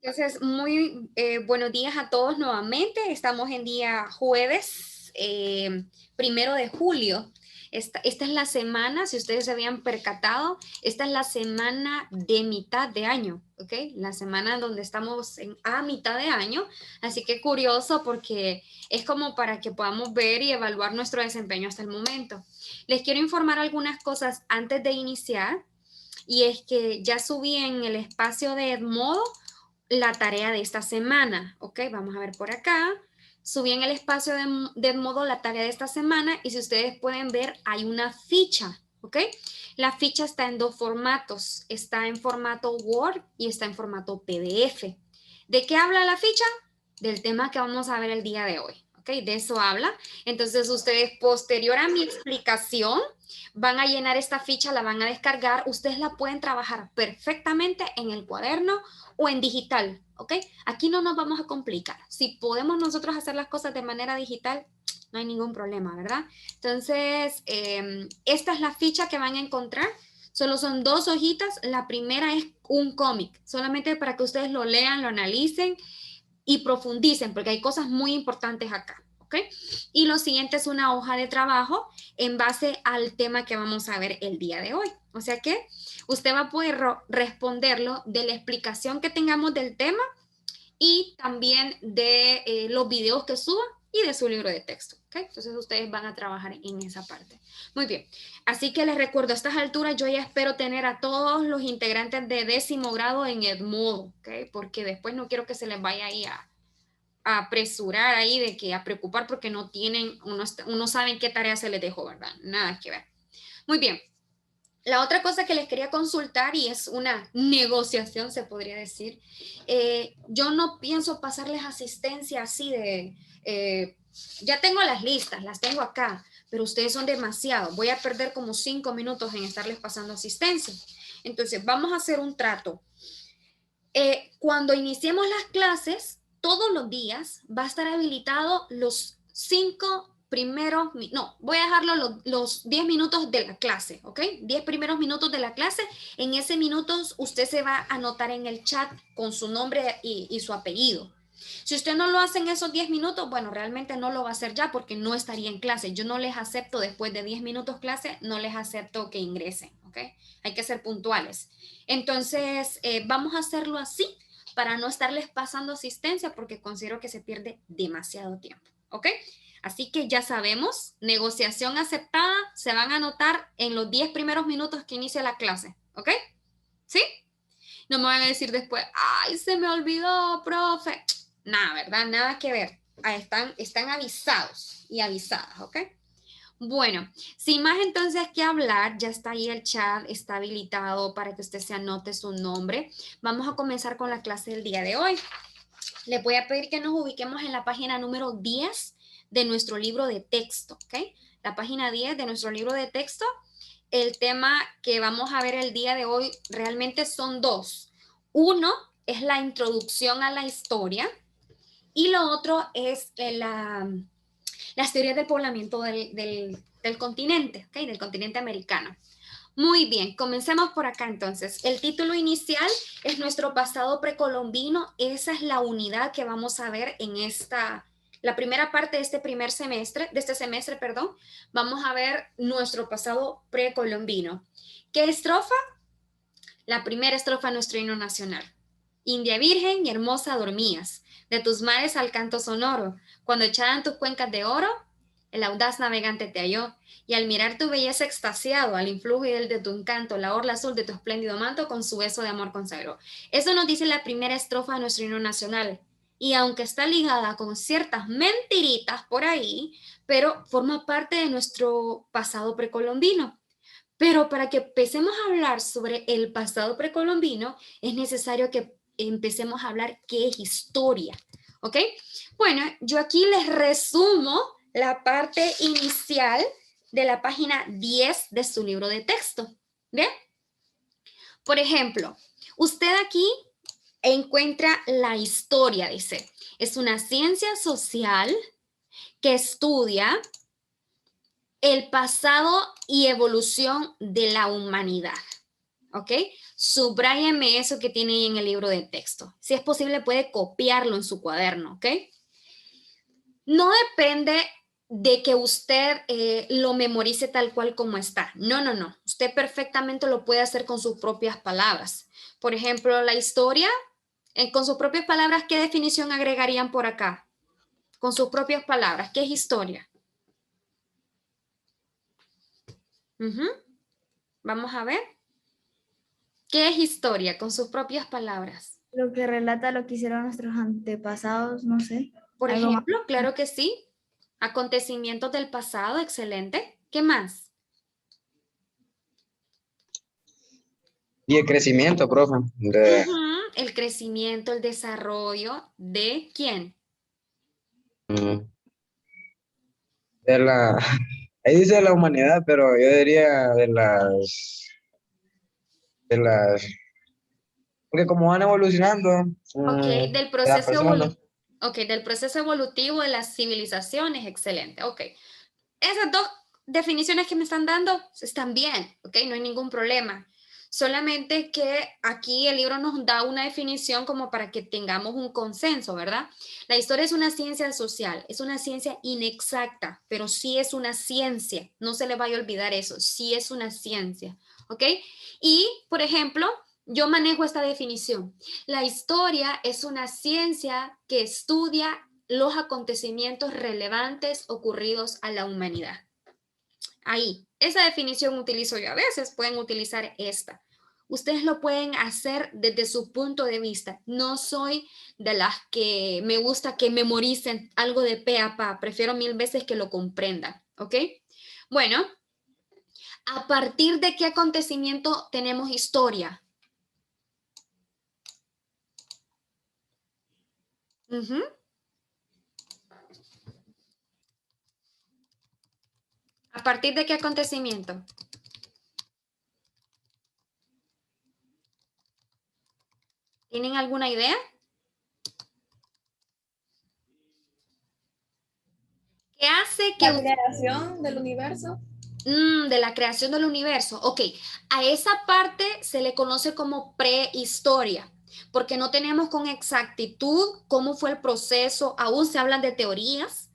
Entonces, muy buenos días a todos nuevamente. Estamos en día jueves, 1 de julio. Esta es la semana, si ustedes se habían percatado, esta es la semana de mitad de año, ¿ok? La semana donde estamos a mitad de año. Así que curioso porque es como para que podamos ver y evaluar nuestro desempeño hasta el momento. Les quiero informar algunas cosas antes de iniciar y es que ya subí en el espacio de Edmodo la tarea de esta semana, ¿ok? Vamos a ver por acá. Subí en el espacio de modo la tarea de esta semana y si ustedes pueden ver hay una ficha, ¿ok? La ficha está en dos formatos, está en formato Word y está en formato PDF. ¿De qué habla la ficha? Del tema que vamos a ver el día de hoy, ¿ok? De eso habla. Entonces ustedes posterior a mi explicación van a llenar esta ficha, la van a descargar, ustedes la pueden trabajar perfectamente en el cuaderno o en digital, ¿ok? Aquí no nos vamos a complicar. Si podemos nosotros hacer las cosas de manera digital, no hay ningún problema, ¿verdad? Entonces, esta es la ficha que van a encontrar. Solo son 2 hojitas. La primera es un cómic, solamente para que ustedes lo lean, lo analicen y profundicen, porque hay cosas muy importantes acá, ¿ok? Y lo siguiente es una hoja de trabajo en base al tema que vamos a ver el día de hoy. O sea que usted va a poder responderlo de la explicación que tengamos del tema y también de los videos que suba y de su libro de texto. ¿Okay? Entonces ustedes van a trabajar en esa parte. Muy bien. Así que les recuerdo, a estas alturas yo ya espero tener a todos los integrantes de 10º grado en Edmodo, ¿okay? Porque después no quiero que se les vaya ahí a apresurar ahí de que a preocupar porque no tienen uno saben qué tarea se les dejó, ¿verdad? Nada que ver. Muy bien. La otra cosa que les quería consultar y es una negociación, se podría decir, yo no pienso pasarles asistencia así ya tengo las listas, las tengo acá, pero ustedes son demasiados, voy a perder como 5 minutos en estarles pasando asistencia. Entonces, vamos a hacer un trato. Cuando iniciemos las clases, todos los días va a estar habilitado los 5 primeros, no, voy a dejarlo los 10 minutos de la clase, ¿ok? 10 primeros minutos de la clase. En ese minutos usted se va a anotar en el chat con su nombre y su apellido. Si usted no lo hace en esos 10 minutos, bueno, realmente no lo va a hacer ya porque no estaría en clase. Yo no les acepto después de 10 minutos clase, no les acepto que ingresen, ¿ok? Hay que ser puntuales. Entonces, vamos a hacerlo así para no estarles pasando asistencia porque considero que se pierde demasiado tiempo, ¿ok? Así que ya sabemos, negociación aceptada, se van a anotar en los 10 primeros minutos que inicia la clase, ¿ok? ¿Sí? No me van a decir después, ay, se me olvidó, profe. Nada, ¿verdad? Nada que ver. Están avisados y avisadas, ¿ok? Bueno, sin más entonces que hablar, ya está ahí el chat, está habilitado para que usted se anote su nombre. Vamos a comenzar con la clase del día de hoy. Les voy a pedir que nos ubiquemos en la página número 10 de nuestro libro de texto, ¿ok? La página 10 de nuestro libro de texto. El tema que vamos a ver el día de hoy realmente son dos. Uno es la introducción a la historia y lo otro es las teorías del poblamiento del continente, ¿okay? Del continente americano. Muy bien, comencemos por acá entonces. El título inicial es nuestro pasado precolombino. Esa es la unidad que vamos a ver en la primera parte de este semestre, perdón. Vamos a ver nuestro pasado precolombino. ¿Qué estrofa? La primera estrofa de nuestro himno nacional. India virgen y hermosa dormías, de tus mares al canto sonoro, cuando echaban tus cuencas de oro, el audaz navegante te halló, y al mirar tu belleza extasiado, al influir de tu encanto, la orla azul de tu espléndido manto, con su beso de amor consagró. Eso nos dice la primera estrofa de nuestro himno nacional, y aunque está ligada con ciertas mentiritas por ahí, pero forma parte de nuestro pasado precolombino. Pero para que empecemos a hablar sobre el pasado precolombino, es necesario que empecemos a hablar qué es historia, ¿ok? Bueno, yo aquí les resumo la parte inicial de la página 10 de su libro de texto, ¿bien? Por ejemplo, usted aquí encuentra la historia, dice, es una ciencia social que estudia el pasado y evolución de la humanidad. ¿ok? Subráyeme eso que tiene ahí en el libro de texto. Si es posible, puede copiarlo en su cuaderno, ¿ok? No depende de que usted lo memorice tal cual como está. No, no, no. Usted perfectamente lo puede hacer con sus propias palabras. Por ejemplo, la historia, con sus propias palabras, ¿qué definición agregarían por acá? Con sus propias palabras, ¿qué es historia? Ujú. Vamos a ver. ¿Qué es historia? Con sus propias palabras. Lo que relata lo que hicieron nuestros antepasados, no sé, Por algo más. ejemplo, claro que sí. Acontecimientos del pasado, excelente. ¿Qué más? Y el crecimiento, profe, Ujú. El crecimiento, el desarrollo de quién. mm, de la, ahí dice de la humanidad, pero yo diría de las, porque como van evolucionando, Ok, de del las proceso personas. evolutivo. Ok, del proceso evolutivo de las civilizaciones, excelente. Ok, esas dos definiciones que me están dando están bien, ok, no hay ningún problema. Solamente que aquí el libro nos da una definición como para que tengamos un consenso, ¿verdad? La historia es una ciencia social, es una ciencia inexacta, pero sí es una ciencia. No se le vaya a olvidar eso, sí es una ciencia, ¿ok? Y, por ejemplo, yo manejo esta definición. La historia es una ciencia que estudia los acontecimientos relevantes ocurridos a la humanidad. Ahí, esa definición utilizo yo a veces, pueden utilizar esta. Ustedes lo pueden hacer desde su punto de vista. No soy de las que me gusta que memoricen algo de pe a pa. Prefiero mil veces que lo comprendan, ¿ok? Bueno, ¿a partir de qué acontecimiento tenemos historia? Ujú. ¿A partir de qué acontecimiento? ¿Tienen alguna idea? ¿Qué hace que La creación del universo. de la creación del universo? Ok, a esa parte se le conoce como prehistoria, porque no tenemos con exactitud cómo fue el proceso, aún se hablan de teorías.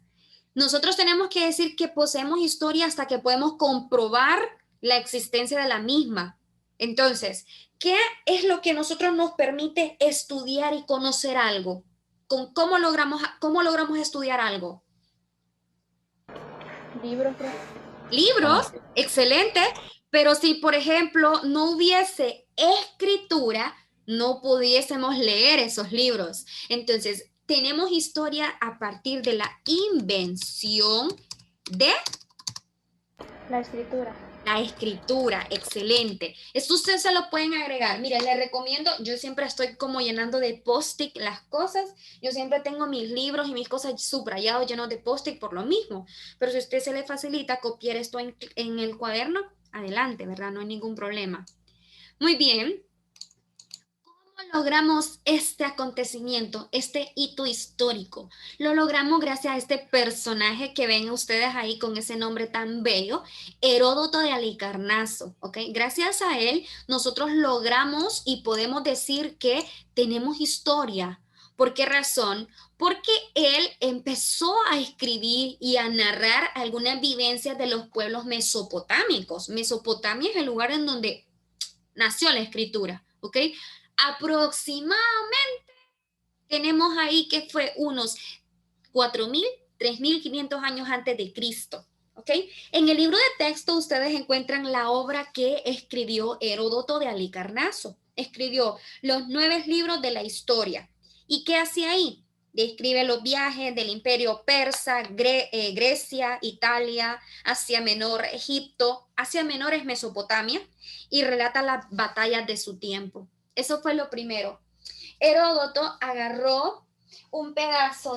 Nosotros tenemos que decir que poseemos historia hasta que podemos comprobar la existencia de la misma. Entonces, ¿qué es lo que nosotros nos permite estudiar y conocer algo? ¿Cómo logramos estudiar algo? Libros. Libros, excelente, pero si, por ejemplo, no hubiese escritura, no pudiésemos leer esos libros. Entonces, tenemos historia a partir de la invención de La escritura. la escritura, excelente. Esto ustedes se lo pueden agregar. Mira, les recomiendo, yo siempre estoy como llenando de post-it las cosas. Yo siempre tengo mis libros y mis cosas subrayados llenos de post-it por lo mismo. Pero si a usted se le facilita copiar esto en el cuaderno, adelante, ¿verdad? No hay ningún problema. Muy bien. ¿Cómo logramos este acontecimiento, este hito histórico? Lo logramos gracias a este personaje que ven ustedes ahí con ese nombre tan bello, Heródoto de Halicarnaso, ¿ok? Gracias a él nosotros logramos y podemos decir que tenemos historia. ¿Por qué razón? Porque él empezó a escribir y a narrar algunas vivencias de los pueblos mesopotámicos. Mesopotamia es el lugar en donde nació la escritura, ¿ok? Aproximadamente tenemos ahí que fue unos 4.000, 3.500 años antes de Cristo. ¿Ok? En el libro de texto ustedes encuentran la obra que escribió Heródoto de Halicarnaso. Escribió los 9 libros de la historia. ¿Y qué hacía ahí? Describe los viajes del imperio persa, Grecia, Italia, Asia Menor, Egipto, Asia Menor es Mesopotamia, y relata las batallas de su tiempo. Eso fue lo primero. Heródoto agarró un pedacito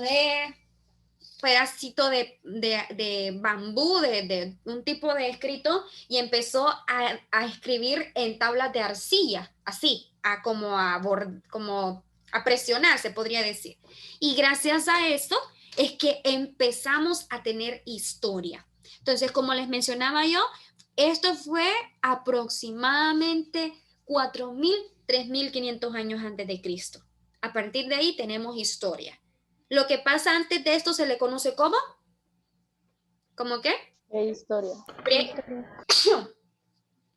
de bambú, de un tipo de escrito, y empezó a escribir en tablas de arcilla, así, como a presionar, se podría decir. Y gracias a eso es que empezamos a tener historia. Entonces, como les mencionaba yo, esto fue aproximadamente 4.000, 3.500 años antes de Cristo. A partir de ahí tenemos historia. Lo que pasa antes de esto se le conoce como, ¿cómo qué? Prehistoria.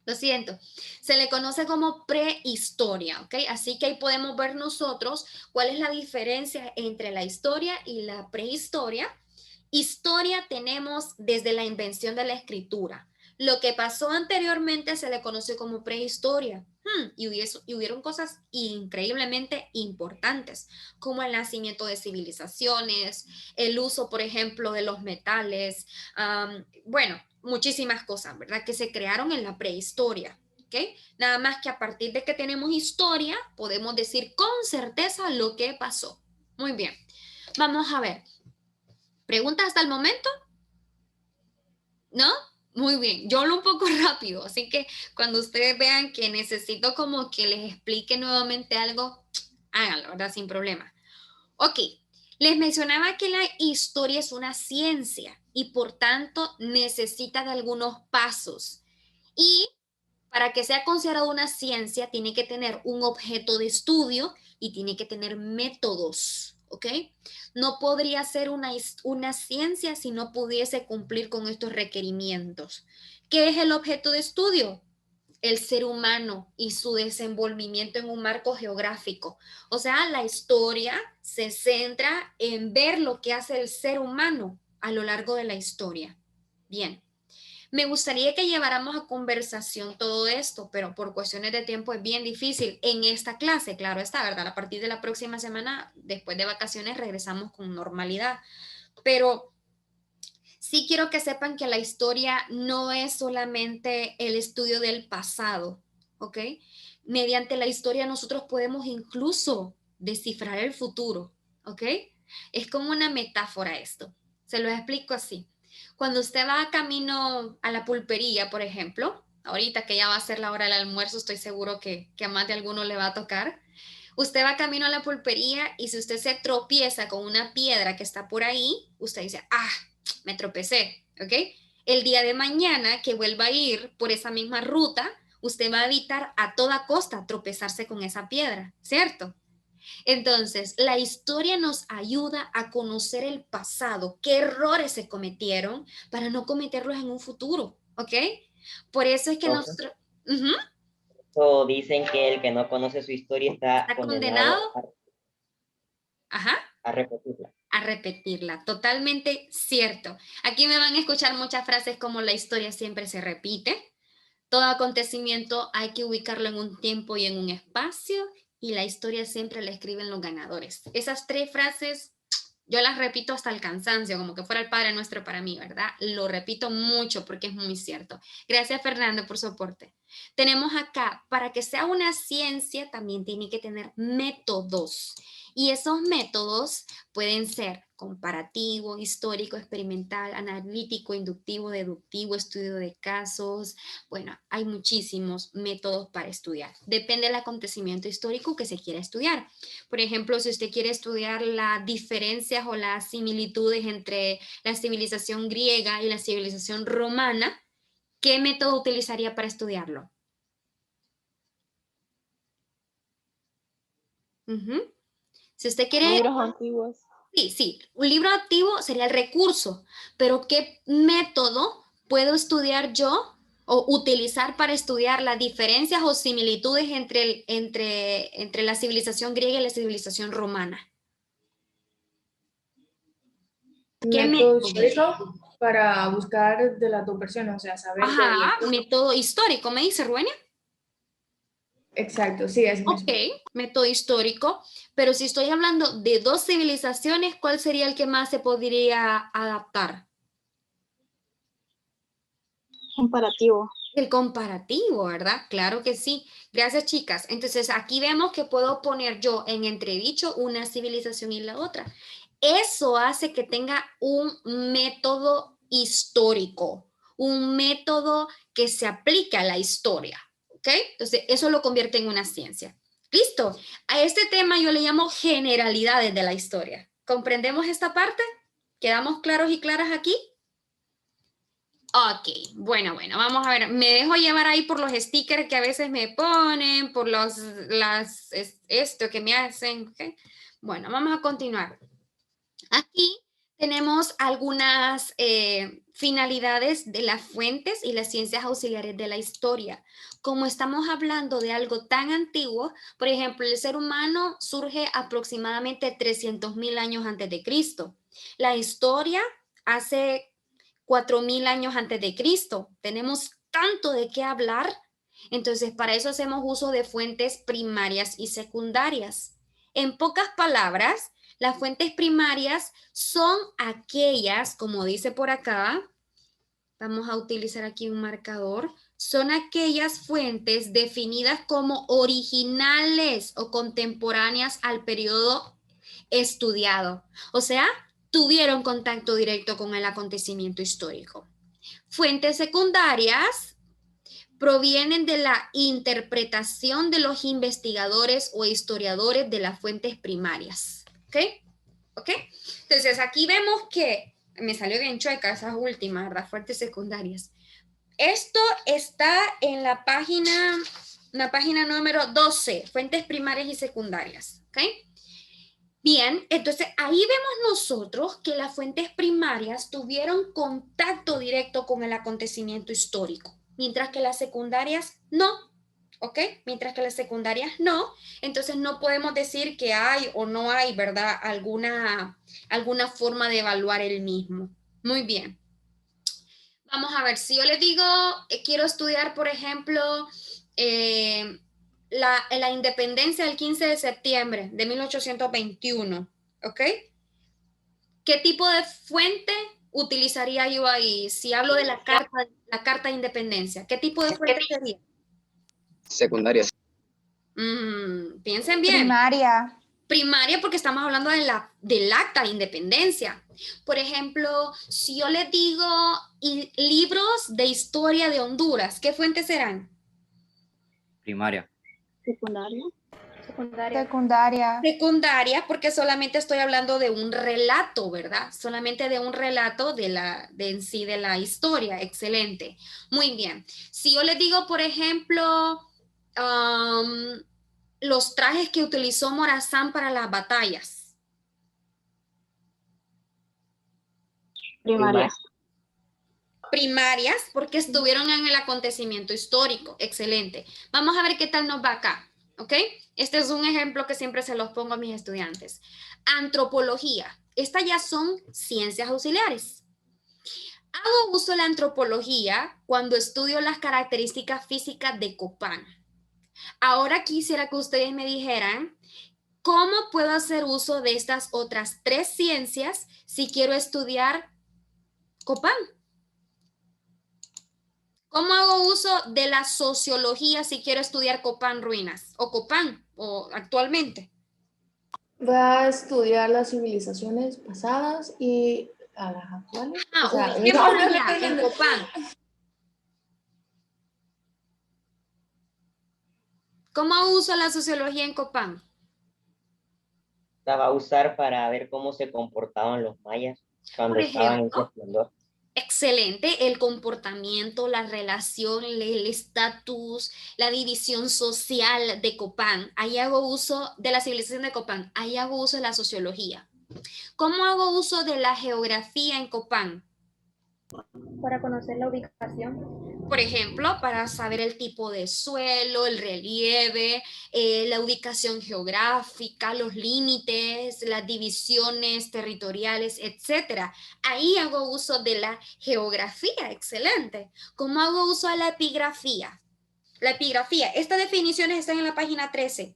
Lo siento, se le conoce como prehistoria, ¿ok? Así que ahí podemos ver nosotros cuál es la diferencia entre la historia y la prehistoria. Historia tenemos desde la invención de la escritura. Lo que pasó anteriormente se le conoce como prehistoria. Y hubieron cosas increíblemente importantes, como el nacimiento de civilizaciones, el uso, por ejemplo, de los metales, bueno, muchísimas cosas, ¿verdad? Que se crearon en la prehistoria, ¿ok? Nada más que a partir de que tenemos historia, podemos decir con certeza lo que pasó. Muy bien, vamos a ver. ¿Preguntas hasta el momento? ¿No? Muy bien, yo hablo un poco rápido, así que cuando ustedes vean que necesito como que les explique nuevamente algo, háganlo, ¿verdad? Sin problema. Ok, les mencionaba que la historia es una ciencia y por tanto necesita de algunos pasos. Y para que sea considerado una ciencia, tiene que tener un objeto de estudio y tiene que tener métodos, ¿ok? No podría ser una ciencia si no pudiese cumplir con estos requerimientos. ¿Qué es el objeto de estudio? El ser humano y su desenvolvimiento en un marco geográfico. O sea, la historia se centra en ver lo que hace el ser humano a lo largo de la historia. Bien. Me gustaría que lleváramos a conversación todo esto, pero por cuestiones de tiempo es bien difícil en esta clase, claro está, ¿verdad? A partir de la próxima semana, después de vacaciones, regresamos con normalidad. Pero sí quiero que sepan que la historia no es solamente el estudio del pasado, ¿ok? Mediante la historia nosotros podemos incluso descifrar el futuro, ¿ok? Es como una metáfora esto. Se lo explico así. Cuando usted va camino a la pulpería, por ejemplo, ahorita que ya va a ser la hora del almuerzo, estoy seguro que a más de alguno le va a tocar. Usted va camino a la pulpería y si usted se tropieza con una piedra que está por ahí, usted dice, me tropecé, ¿ok? El día de mañana que vuelva a ir por esa misma ruta, usted va a evitar a toda costa tropezarse con esa piedra, ¿cierto? Entonces, la historia nos ayuda a conocer el pasado, qué errores se cometieron para no cometerlos en un futuro, ¿ok? Por eso es que Profe, nosotros... o dicen que el que no conoce su historia está ¿Está condenado? condenado Ajá. a repetirla. A repetirla. Totalmente cierto. Aquí me van a escuchar muchas frases como la historia siempre se repite. Todo acontecimiento hay que ubicarlo en un tiempo y en un espacio y la historia siempre la escriben los ganadores. Esas tres frases yo las repito hasta el cansancio, como que fuera el Padre Nuestro para mí, ¿verdad? Lo repito mucho porque es muy cierto. Gracias, Fernando, por su aporte. Tenemos acá, para que sea una ciencia, también tiene que tener métodos. Y esos métodos pueden ser comparativo, histórico, experimental, analítico, inductivo, deductivo, estudio de casos. Bueno, hay muchísimos métodos para estudiar. Depende del acontecimiento histórico que se quiera estudiar. Por ejemplo, si usted quiere estudiar las diferencias o las similitudes entre la civilización griega y la civilización romana, ¿qué método utilizaría para estudiarlo? Si usted quiere... Libros antiguos. Sí, un libro activo sería el recurso, pero ¿qué método puedo estudiar yo o utilizar para estudiar las diferencias o similitudes entre la civilización griega y la civilización romana? ¿Qué Método método? histórico para buscar de las dos versiones, o sea, saber de ahí. Ajá, método histórico, ¿me dice Ruenia? Exacto, sí, es mismo. Ok, método histórico, pero si estoy hablando de dos civilizaciones, ¿cuál sería el que más se podría adaptar? Comparativo. El comparativo, ¿verdad? Claro que sí. Gracias, chicas. Entonces, aquí vemos que puedo poner yo en entredicho una civilización y la otra. Eso hace que tenga un método histórico, un método que se aplica a la historia, ¿ok? Entonces, eso lo convierte en una ciencia. ¿Listo? A este tema yo le llamo generalidades de la historia. ¿Comprendemos esta parte? ¿Quedamos claros y claras aquí? Ok, bueno, vamos a ver. Me dejo llevar ahí por los stickers que a veces me ponen, por esto que me hacen. ¿Ok? Bueno, vamos a continuar. Aquí tenemos algunas finalidades de las fuentes y las ciencias auxiliares de la historia. Como estamos hablando de algo tan antiguo, por ejemplo, el ser humano surge aproximadamente 300.000 años antes de Cristo. La historia hace 4.000 años antes de Cristo. Tenemos tanto de qué hablar. Entonces, para eso hacemos uso de fuentes primarias y secundarias. En pocas palabras, las fuentes primarias son aquellas, como dice por acá, vamos a utilizar aquí un marcador, son aquellas fuentes definidas como originales o contemporáneas al periodo estudiado. O sea, tuvieron contacto directo con el acontecimiento histórico. Fuentes secundarias provienen de la interpretación de los investigadores o historiadores de las fuentes primarias. ¿Ok? ¿Ok? Entonces aquí vemos que me salió bien chueca esas últimas, ¿verdad? Fuentes secundarias. Esto está en la página número 12, fuentes primarias y secundarias. ¿Ok? Bien, entonces ahí vemos nosotros que las fuentes primarias tuvieron contacto directo con el acontecimiento histórico, mientras que las secundarias no, ¿ok? Mientras que las secundarias no, entonces no podemos decir que hay o no hay, ¿verdad? Alguna forma de evaluar el mismo. Muy bien. Vamos a ver, si yo les digo, quiero estudiar, por ejemplo, la independencia del 15 de septiembre de 1821, ¿ok? ¿Qué tipo de fuente utilizaría yo ahí? Si hablo de la carta de independencia, ¿qué tipo de fuente sería? Secundarias. Piensen bien. Primaria porque estamos hablando del acta de independencia. Por ejemplo, si yo les digo libros de historia de Honduras, ¿qué fuentes serán? Primaria. Secundaria, porque solamente estoy hablando de un relato, ¿verdad? Solamente de un relato en sí de la historia. Excelente. Muy bien. Si yo les digo, por ejemplo, los trajes que utilizó Morazán para las batallas. Primarias, porque estuvieron en el acontecimiento histórico. Excelente. Vamos a ver qué tal nos va acá. ¿Ok? Este es un ejemplo que siempre se los pongo a mis estudiantes. Antropología. Estas ya son ciencias auxiliares. Hago uso de la antropología cuando estudio las características físicas de Copán. Ahora quisiera que ustedes me dijeran cómo puedo hacer uso de estas otras 3 ciencias si quiero estudiar Copán. ¿Cómo hago uso de la sociología si quiero estudiar Copán Ruinas o Copán o actualmente? Va a estudiar las civilizaciones pasadas y a las actuales. En Copán. ¿Cómo hago uso de la sociología en Copán? La va a usar para ver cómo se comportaban los mayas cuando estaban en su esplendor. Excelente, el comportamiento, la relación, el estatus, la división social de Copán. Ahí hago uso de la civilización de Copán. Ahí hago uso de la sociología. ¿Cómo hago uso de la geografía en Copán? Para conocer la ubicación. Por ejemplo, para saber el tipo de suelo, el relieve, la ubicación geográfica, los límites, las divisiones territoriales, etc. Ahí hago uso de la geografía, excelente. ¿Cómo hago uso de la epigrafía? La epigrafía, estas definiciones están en la página 13.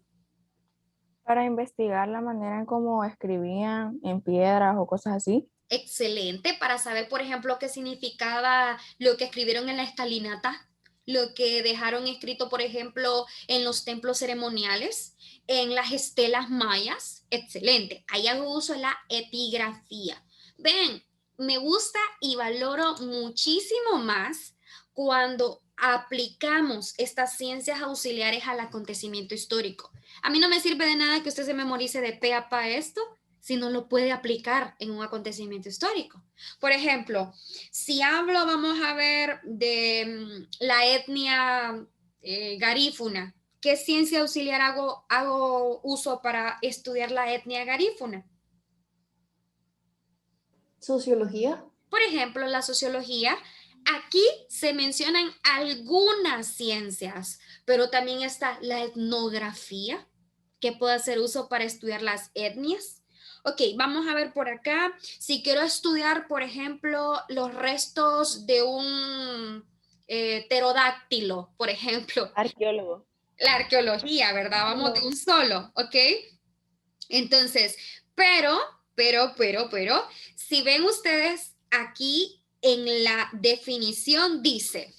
Para investigar la manera en cómo escribían en piedras o cosas así. Excelente, para saber, por ejemplo, qué significaba lo que escribieron en la escalinata, lo que dejaron escrito, por ejemplo, en los templos ceremoniales, en las estelas mayas. Excelente, ahí hago uso de la epigrafía. Ven, me gusta y valoro muchísimo más cuando aplicamos estas ciencias auxiliares al acontecimiento histórico. A mí no me sirve de nada que usted se memorice de pe a pa esto sino lo puede aplicar en un acontecimiento histórico. Por ejemplo, si hablo, vamos a ver, de la etnia garífuna, ¿qué ciencia auxiliar hago uso para estudiar la etnia garífuna? Sociología. Por ejemplo, la sociología. Aquí se mencionan algunas ciencias, pero también está la etnografía, que puede hacer uso para estudiar las etnias. Ok, vamos a ver por acá. Si quiero estudiar, por ejemplo, los restos de un pterodáctilo, por ejemplo. Arqueólogo. La arqueología, ¿verdad? Vamos de un solo, ¿ok? Entonces, pero, si ven ustedes aquí en la definición dice,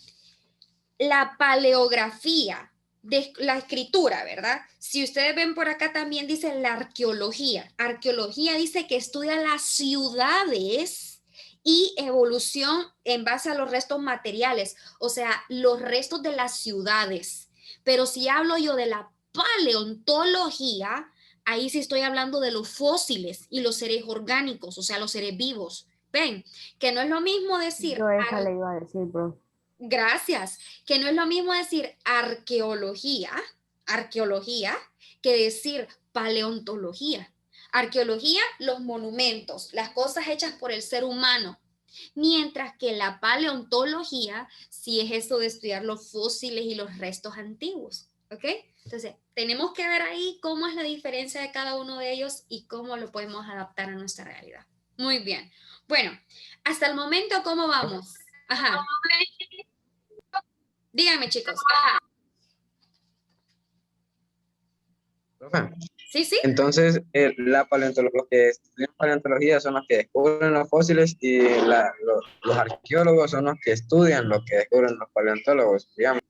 la paleografía, de la escritura, ¿verdad? Si ustedes ven por acá también dice la arqueología. Arqueología dice que estudia las ciudades y evolución en base a los restos materiales, o sea, los restos de las ciudades. Pero si hablo yo de la paleontología, ahí sí estoy hablando de los fósiles y los seres orgánicos, o sea, los seres vivos. Ven, que no es lo mismo decir... Yo esa le iba a decir, bro. Gracias. Que no es lo mismo decir arqueología, que decir paleontología. Arqueología, los monumentos, las cosas hechas por el ser humano. Mientras que la paleontología sí es eso de estudiar los fósiles y los restos antiguos. ¿Ok? Entonces, tenemos que ver ahí cómo es la diferencia de cada uno de ellos y cómo lo podemos adaptar a nuestra realidad. Muy bien. Bueno, hasta el momento, ¿cómo vamos? Ajá. Díganme, chicos. Ajá. Profe, Sí, sí. entonces, los que estudian paleontología son los que descubren los fósiles y los arqueólogos son los que estudian lo que descubren los paleontólogos, digamos.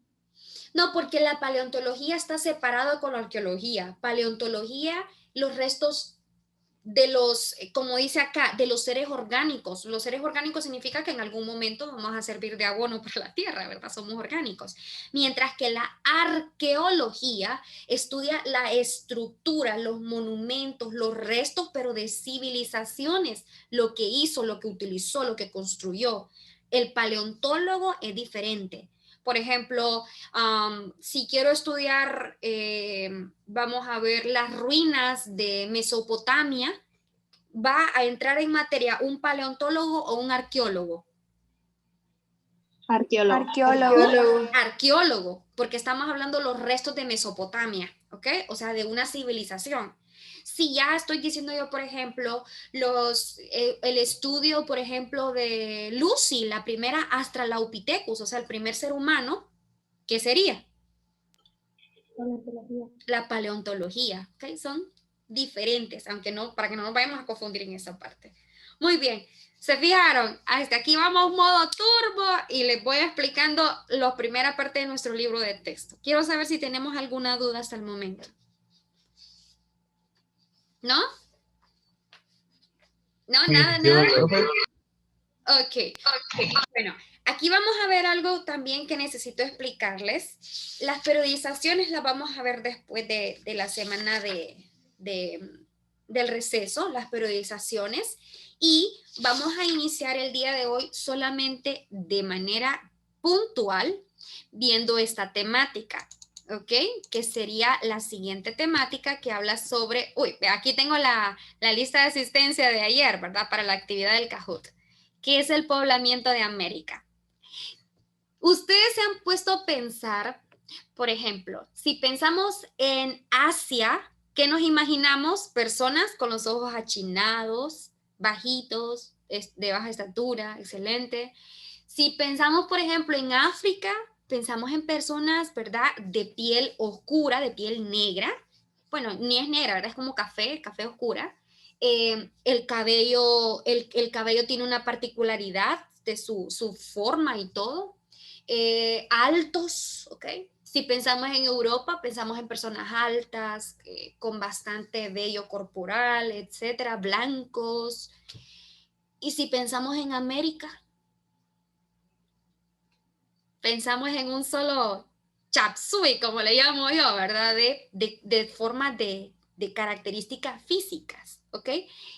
No, porque la paleontología está separada con la arqueología. Paleontología, los restos de los, como dice acá, de los seres orgánicos. Los seres orgánicos significa que en algún momento vamos a servir de abono para la tierra, ¿verdad? Somos orgánicos. Mientras que la arqueología estudia la estructura, los monumentos, los restos, pero de civilizaciones, lo que hizo, lo que utilizó, lo que construyó. El paleontólogo es diferente. Por ejemplo, si quiero estudiar, vamos a ver las ruinas de Mesopotamia, ¿va a entrar en materia un paleontólogo o un arqueólogo? Arqueólogo. Arqueólogo, porque estamos hablando de los restos de Mesopotamia, ¿ok? O sea, de una civilización. Si ya estoy diciendo yo, por ejemplo, el estudio, por ejemplo, de Lucy, la primera Australopithecus, o sea, el primer ser humano, ¿qué sería? La paleontología, ¿ok? Son diferentes, aunque no, para que no nos vayamos a confundir en esa parte. Muy bien, ¿se fijaron? Hasta aquí vamos modo turbo y les voy explicando la primera parte de nuestro libro de texto. Quiero saber si tenemos alguna duda hasta el momento. ¿No? ¿No? ¿Nada? Ok. Bueno, aquí vamos a ver algo también que necesito explicarles. Las periodizaciones las vamos a ver después de la semana del receso, las periodizaciones. Y vamos a iniciar el día de hoy solamente de manera puntual viendo esta temática. ¿Ok? Que sería la siguiente temática que habla sobre, aquí tengo la lista de asistencia de ayer, ¿verdad? Para la actividad del Kahoot, que es el poblamiento de América. Ustedes se han puesto a pensar, por ejemplo, si pensamos en Asia, ¿qué nos imaginamos? Personas con los ojos achinados, bajitos, de baja estatura, excelente. Si pensamos, por ejemplo, en África, pensamos en personas, ¿verdad? De piel oscura, de piel negra. Bueno, ni es negra, ¿verdad? Es como café oscura. El cabello tiene una particularidad de su forma y todo. Altos, ¿ok? Si pensamos en Europa, pensamos en personas altas, con bastante vello corporal, etcétera, blancos. Y si pensamos en América, pensamos en un solo chapsui, como le llamo yo, ¿verdad? De forma de de características físicas, ¿ok?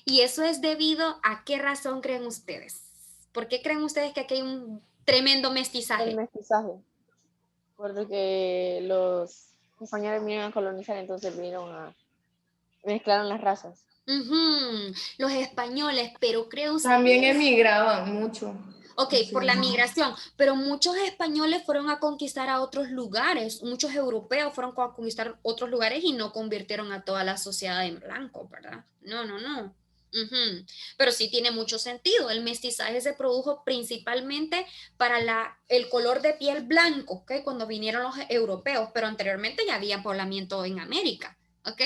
Y eso es debido a qué razón creen ustedes. ¿Por qué creen ustedes que aquí hay un tremendo mestizaje? El mestizaje. Porque los españoles vinieron a colonizar, entonces vinieron a mezclaron las razas. Ujú, los españoles, pero creo usted... También emigraban mucho. Ok, Sí. por la migración, pero muchos españoles fueron a conquistar a otros lugares, muchos europeos fueron a conquistar otros lugares y no convirtieron a toda la sociedad en blanco, ¿verdad? No, no, no. Ujú. Pero sí tiene mucho sentido. El mestizaje se produjo principalmente para el color de piel blanco, ¿ok? Cuando vinieron los europeos, pero anteriormente ya había poblamiento en América, ¿ok?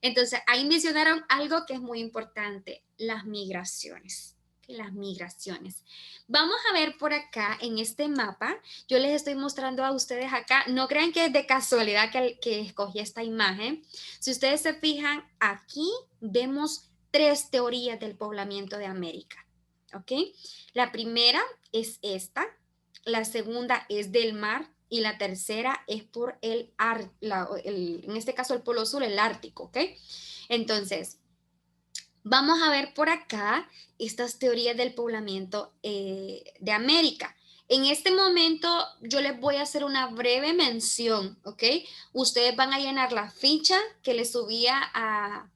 Entonces, ahí mencionaron algo que es muy importante, las migraciones. ¿Ok? Las migraciones. Vamos a ver por acá en este mapa, yo les estoy mostrando a ustedes acá, no crean que es de casualidad que escogí esta imagen. Si ustedes se fijan, aquí vemos 3 teorías del poblamiento de América, ¿ok? La primera es esta, la segunda es del mar y la tercera es por en este caso el Polo Sur, el Ártico, ¿ok? Entonces, vamos a ver por acá estas teorías del poblamiento de América. En este momento yo les voy a hacer una breve mención, ¿ok? Ustedes van a llenar la ficha que les subía a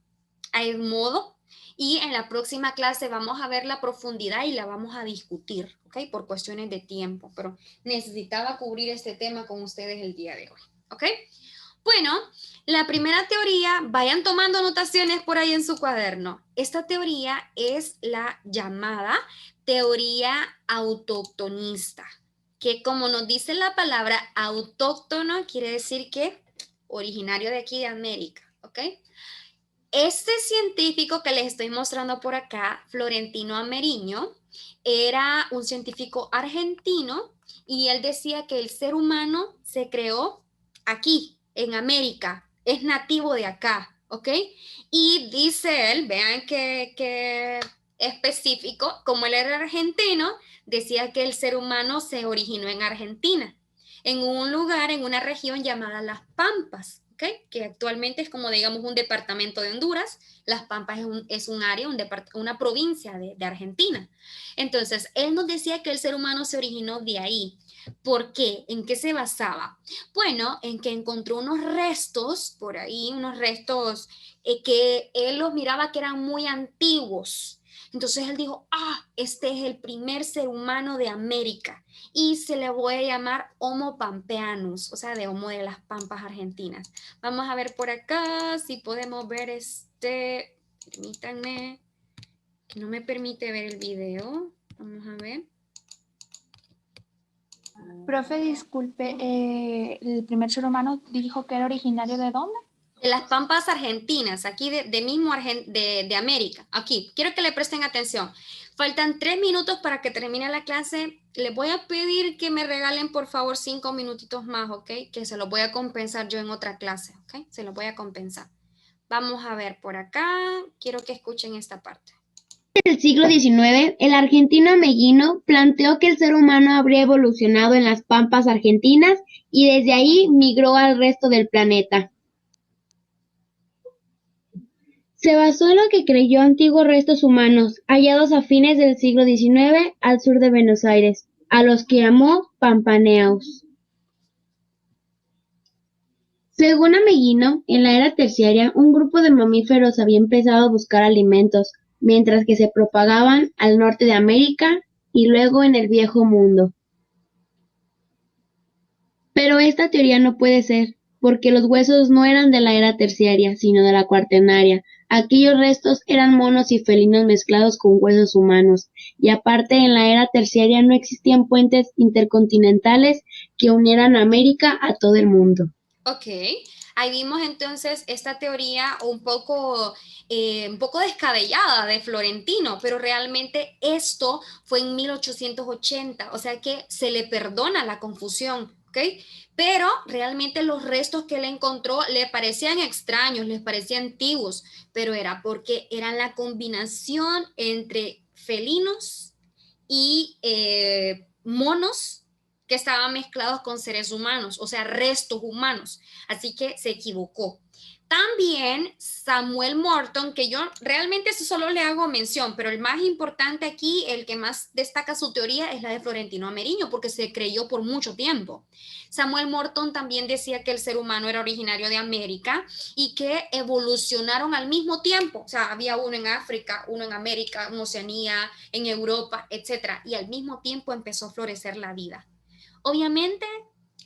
Edmodo y en la próxima clase vamos a ver la profundidad y la vamos a discutir, ¿ok? Por cuestiones de tiempo, pero necesitaba cubrir este tema con ustedes el día de hoy, ¿ok? Bueno, la primera teoría, vayan tomando anotaciones por ahí en su cuaderno. Esta teoría es la llamada teoría autóctonista, que como nos dice la palabra autóctono, quiere decir que originario de aquí de América, ¿ok? Este científico que les estoy mostrando por acá, Florentino Amériño, era un científico argentino y él decía que el ser humano se creó aquí, en América, es nativo de acá, ¿ok? Y dice él, vean que específico, como él era argentino, decía que el ser humano se originó en Argentina, en un lugar, en una región llamada Las Pampas. ¿Okay? Que actualmente es como, digamos, un departamento de Honduras. Las Pampas es un área, una provincia de Argentina. Entonces, él nos decía que el ser humano se originó de ahí. ¿Por qué? ¿En qué se basaba? Bueno, en que encontró unos restos por ahí, unos restos que él los miraba que eran muy antiguos. Entonces él dijo, este es el primer ser humano de América y se le voy a llamar Homo pampeanus, o sea, de Homo de las Pampas argentinas. Vamos a ver por acá si podemos ver permítanme, que no me permite ver el video. Vamos a ver. Profe, disculpe, el primer ser humano dijo que era originario ¿de dónde? De las Pampas argentinas, aquí de mismo de América. Aquí, quiero que le presten atención. Faltan 3 minutos para que termine la clase. Les voy a pedir que me regalen por favor 5 minutitos más, ¿ok? Que se los voy a compensar yo en otra clase, ¿ok? Se los voy a compensar. Vamos a ver por acá. Quiero que escuchen esta parte. En el siglo XIX, el argentino Ameghino planteó que el ser humano habría evolucionado en las pampas argentinas y desde ahí migró al resto del planeta. Se basó en lo que creyó antiguos restos humanos hallados a fines del siglo XIX al sur de Buenos Aires, a los que llamó Pampaneaus. Según Ameghino, en la era terciaria, un grupo de mamíferos había empezado a buscar alimentos, mientras que se propagaban al norte de América y luego en el Viejo Mundo. Pero esta teoría no puede ser, porque los huesos no eran de la era terciaria, sino de la cuaternaria. Aquellos restos eran monos y felinos mezclados con huesos humanos, y aparte en la era terciaria no existían puentes intercontinentales que unieran a América a todo el mundo. Ok, ahí vimos entonces esta teoría un poco descabellada de Florentino, pero realmente esto fue en 1880, o sea que se le perdona la confusión, ¿ok? Pero realmente los restos que él encontró le parecían extraños, les parecían antiguos, pero era porque eran la combinación entre felinos y monos que estaban mezclados con seres humanos, o sea, restos humanos. Así que se equivocó. También Samuel Morton, que yo realmente eso solo le hago mención, pero el más importante aquí, el que más destaca su teoría es la de Florentino Ameriño, porque se creyó por mucho tiempo. Samuel Morton también decía que el ser humano era originario de América y que evolucionaron al mismo tiempo. O sea, había uno en África, uno en América, en Oceanía, en Europa, etcétera, y al mismo tiempo empezó a florecer la vida. Obviamente,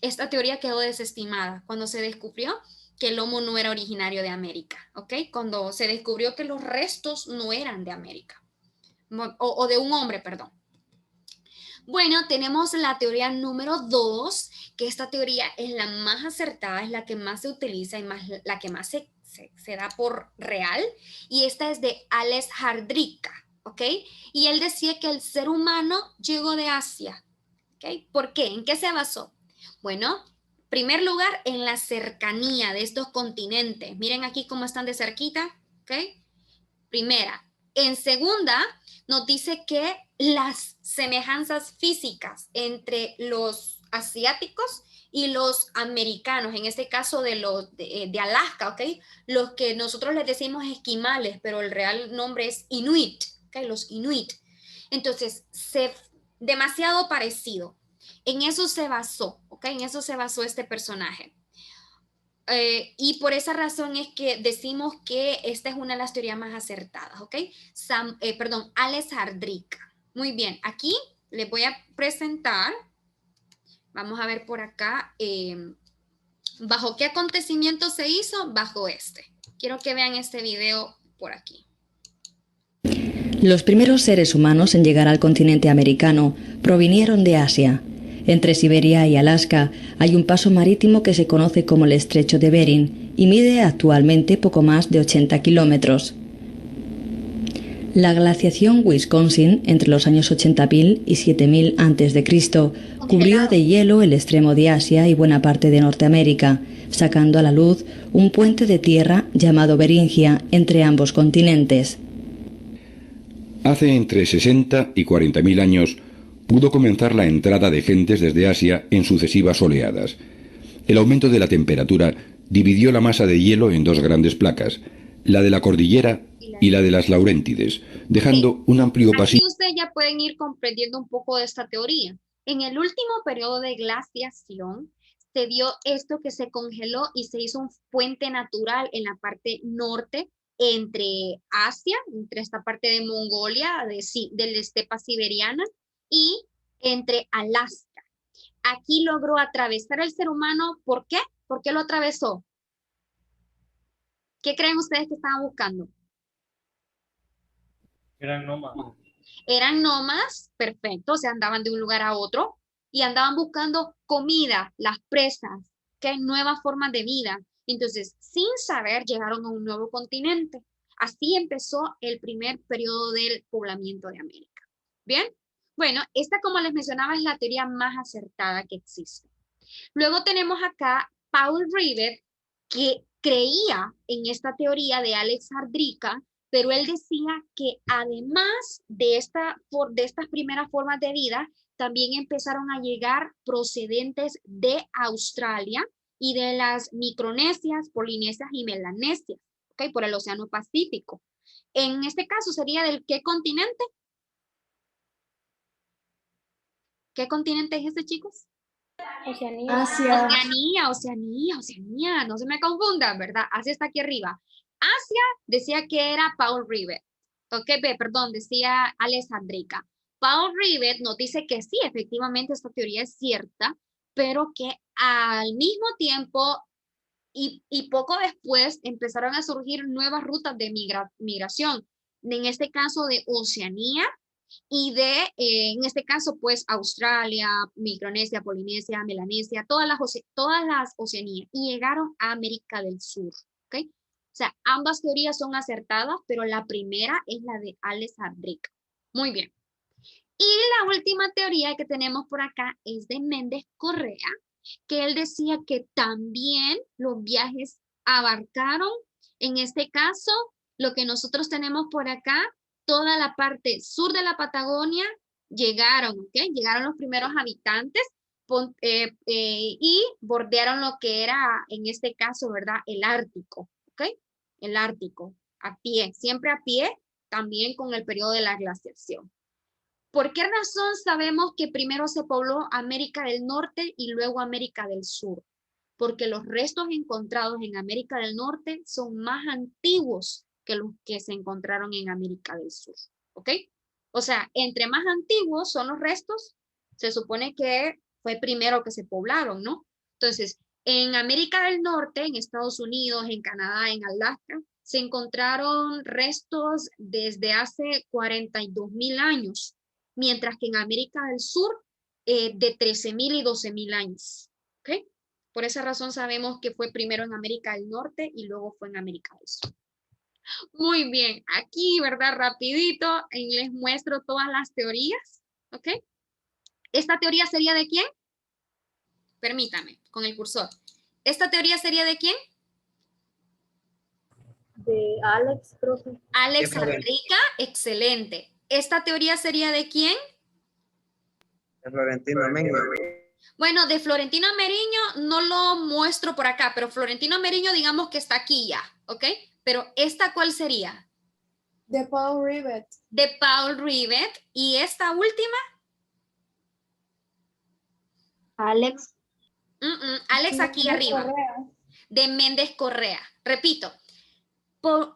esta teoría quedó desestimada cuando se descubrió que el Homo no era originario de América, ¿ok? Cuando se descubrió que los restos no eran de América, o de un hombre, perdón. Bueno, tenemos la teoría número 2, que esta teoría es la más acertada, es la que más se utiliza y la que más se da por real, y esta es de Alex Hardrika, ¿ok? Y él decía que el ser humano llegó de Asia, ¿ok? ¿Por qué? ¿En qué se basó? Bueno, primer lugar, en la cercanía de estos continentes. Miren aquí cómo están de cerquita, ¿ok? Primera. En segunda, nos dice que las semejanzas físicas entre los asiáticos y los americanos, en este caso de Alaska, ¿ok? Los que nosotros les decimos esquimales, pero el real nombre es Inuit, ¿ok? Los Inuit. Entonces, demasiado parecido. En eso se basó, ¿ok? En eso se basó este personaje. Y por esa razón es que decimos que esta es una de las teorías más acertadas, ¿ok? Alex Hardrika. Muy bien, aquí les voy a presentar, vamos a ver por acá, ¿bajo qué acontecimiento se hizo? Bajo este. Quiero que vean este video por aquí. Los primeros seres humanos en llegar al continente americano provinieron de Asia. Entre Siberia y Alaska hay un paso marítimo que se conoce como el Estrecho de Bering y mide actualmente poco más de 80 kilómetros. La glaciación Wisconsin entre los años 80.000 y 7.000 a.C. cubrió de hielo el extremo de Asia y buena parte de Norteamérica, sacando a la luz un puente de tierra llamado Beringia entre ambos continentes. Hace entre 60 y 40.000 años pudo comenzar la entrada de gentes desde Asia en sucesivas oleadas. El aumento de la temperatura dividió la masa de hielo en dos grandes placas, la de la cordillera y la de las Lauréntides, dejando un amplio pasillo. Aquí ustedes ya pueden ir comprendiendo un poco de esta teoría. En el último periodo de glaciación se dio esto que se congeló y se hizo un puente natural en la parte norte entre Asia, entre esta parte de Mongolia, de la estepa siberiana, y entre Alaska. Aquí logró atravesar el ser humano. ¿Por qué? ¿Por qué lo atravesó? ¿Qué creen ustedes que estaban buscando? Eran nómadas. Eran nómadas, perfecto, o sea, andaban de un lugar a otro y andaban buscando comida, las presas, que hay nuevas formas de vida. Entonces, sin saber, llegaron a un nuevo continente. Así empezó el primer periodo del poblamiento de América. ¿Bien? Bueno, esta, como les mencionaba, es la teoría más acertada que existe. Luego tenemos acá Paul Rivet, que creía en esta teoría de Alex Hardrika, pero él decía que además de estas primeras formas de vida, también empezaron a llegar procedentes de Australia y de las Micronesias, Polinesias y Melanesias, ¿ok? Por el Océano Pacífico. En este caso, ¿sería del qué continente? ¿Qué continente es este, chicos? Oceanía. Asia. Oceanía, no se me confundan, ¿verdad? Asia está aquí arriba. Asia decía que era Paul Rivet, decía Alex Hardrika. Paul Rivet nos dice que sí, efectivamente esta teoría es cierta, pero que al mismo tiempo y poco después empezaron a surgir nuevas rutas de migración, en este caso de Oceanía, y en este caso, pues, Australia, Micronesia, Polinesia, Melanesia, todas las Oceanías, y llegaron a América del Sur, ¿ok? O sea, ambas teorías son acertadas, pero la primera es la de Alex Hardrika. Muy bien. Y la última teoría que tenemos por acá es de Méndez Correa, que él decía que también los viajes abarcaron, en este caso, lo que nosotros tenemos por acá, toda la parte sur de la Patagonia, llegaron, ¿ok? Llegaron los primeros habitantes y bordearon lo que era, en este caso, ¿verdad? El Ártico, ¿ok? ¿ok? El Ártico, a pie, siempre a pie, también con el periodo de la glaciación. ¿Por qué razón sabemos que primero se pobló América del Norte y luego América del Sur? Porque los restos encontrados en América del Norte son más antiguos que los que se encontraron en América del Sur, ¿ok? O sea, entre más antiguos son los restos, se supone que fue primero que se poblaron, ¿no? Entonces, en América del Norte, en Estados Unidos, en Canadá, en Alaska, se encontraron restos desde hace 42,000 años, mientras que en América del Sur, de 13,000 y 12,000 años, ¿ok? Por esa razón sabemos que fue primero en América del Norte y luego fue en América del Sur. Muy bien, aquí, ¿verdad? Rapidito, les muestro todas las teorías, ¿ok? ¿Esta teoría sería de quién? Permítame, con el cursor. ¿Esta teoría sería de quién? De Alex, profe. Alex Ardrica, excelente. ¿Esta teoría sería de quién? De Florentino Meriño. Bueno, de Florentino Meriño no lo muestro por acá, pero Florentino Meriño digamos que está aquí ya, ¿ok? Pero ¿esta cuál sería? De Paul Rivet. De Paul Rivet. ¿Y esta última? Alex. Alex aquí arriba. Correa. De Méndez Correa. Repito,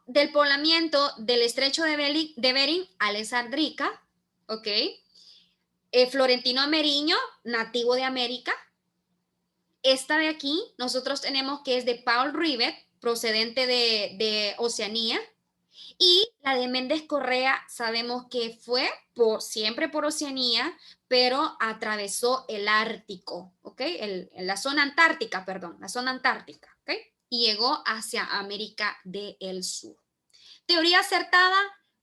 del poblamiento del estrecho de Bering, Alex Ardrica, ¿ok? Florentino Meriño, nativo de América. Esta de aquí, nosotros tenemos que es de Paul Rivet, procedente de Oceanía. Y la de Méndez Correa, sabemos que fue siempre por Oceanía, pero atravesó el Ártico, ¿ok? La zona antártica, perdón, la zona antártica, ¿ok? Y llegó hacia América del Sur. Teoría acertada,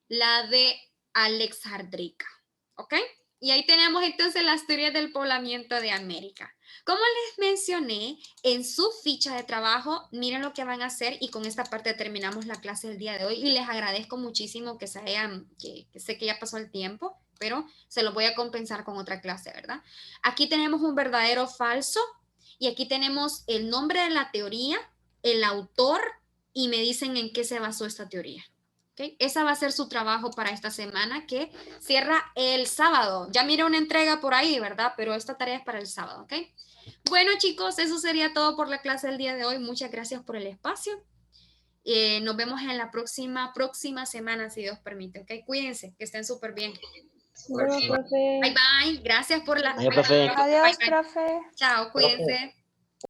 la de Alex Ardrica, ¿ok? Y ahí tenemos entonces las teorías del poblamiento de América. Como les mencioné, en su ficha de trabajo, miren lo que van a hacer y con esta parte terminamos la clase del día de hoy y les agradezco muchísimo que sé que ya pasó el tiempo, pero se lo voy a compensar con otra clase, ¿verdad? Aquí tenemos un verdadero o falso y aquí tenemos el nombre de la teoría, el autor y me dicen en qué se basó esta teoría. ¿Okay? Esa va a ser su trabajo para esta semana que cierra el sábado. Ya miré una entrega por ahí, ¿verdad? Pero esta tarea es para el sábado, ¿ok? Bueno, chicos, eso sería todo por la clase del día de hoy. Muchas gracias por el espacio. Nos vemos en la próxima semana, si Dios permite, ¿ok? Cuídense, que estén súper bien. Bueno, profe. Bye, bye. Gracias por la... Adiós, profe. Adiós, Bye, bye. profe. Chao, cuídense.